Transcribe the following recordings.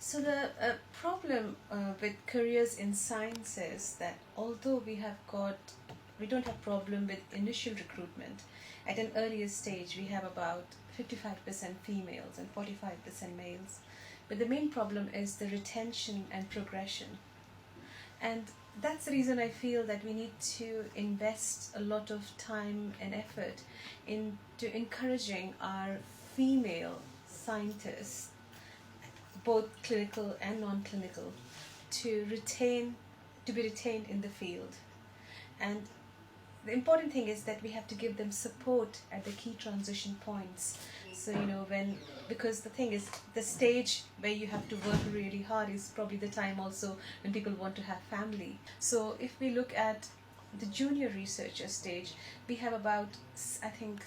So the problem with careers in science is that although we don't have problem with initial recruitment. At an earlier stage, we have about 55% females and 45% males. But the main problem is the retention and progression. And that's the reason I feel that we need to invest a lot of time and effort into encouraging our female scientists, both clinical and non-clinical, to retain to be retained in the field. And the important thing is that we have to give them support at the key transition points. So when, because the thing is, the stage where you have to work really hard is probably the time also when people want to have family. So if we look at the junior researcher stage, we have about, I think,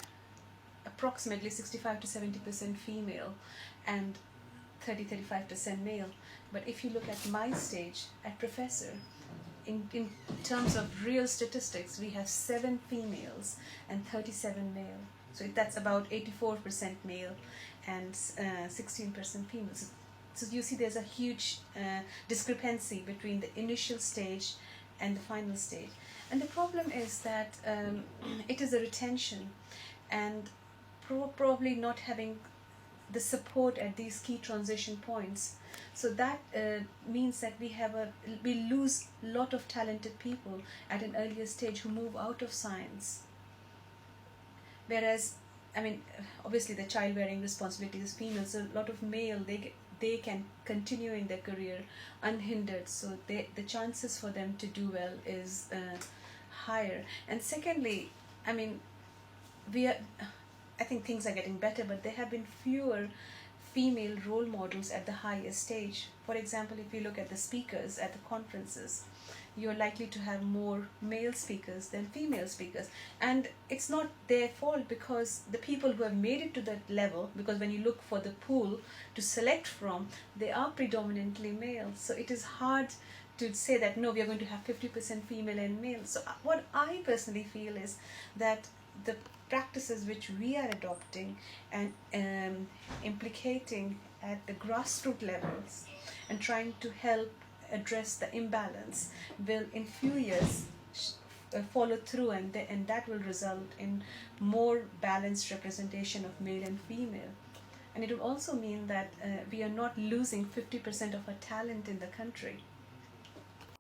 approximately 65 to 70% female and 30-35% male. But if you look at my stage at professor, in terms of real statistics, we have 7 females and 37 male. So that's about 84% male and 16% females. So you see there's a huge discrepancy between the initial stage and the final stage. And the problem is that it is a retention, and probably not having the support at these key transition points. So that means that we lose a lot of talented people at an earlier stage who move out of science. Whereas, I mean, obviously the childbearing responsibility is female, so a lot of male, they can continue in their career unhindered, so the chances for them to do well is higher. And secondly, I mean, I think things are getting better, but there have been fewer female role models at the highest stage. For example, if you look at the speakers at the conferences, you're likely to have more male speakers than female speakers. And it's not their fault, because the people who have made it to that level, because when you look for the pool to select from, they are predominantly male. So it is hard to say that no, we are going to have 50% female and male. So what I personally feel is that the practices which we are adopting and implicating at the grassroots levels and trying to help address the imbalance will in few years follow through, and that will result in more balanced representation of male and female. And it will also mean that we are not losing 50% of our talent in the country.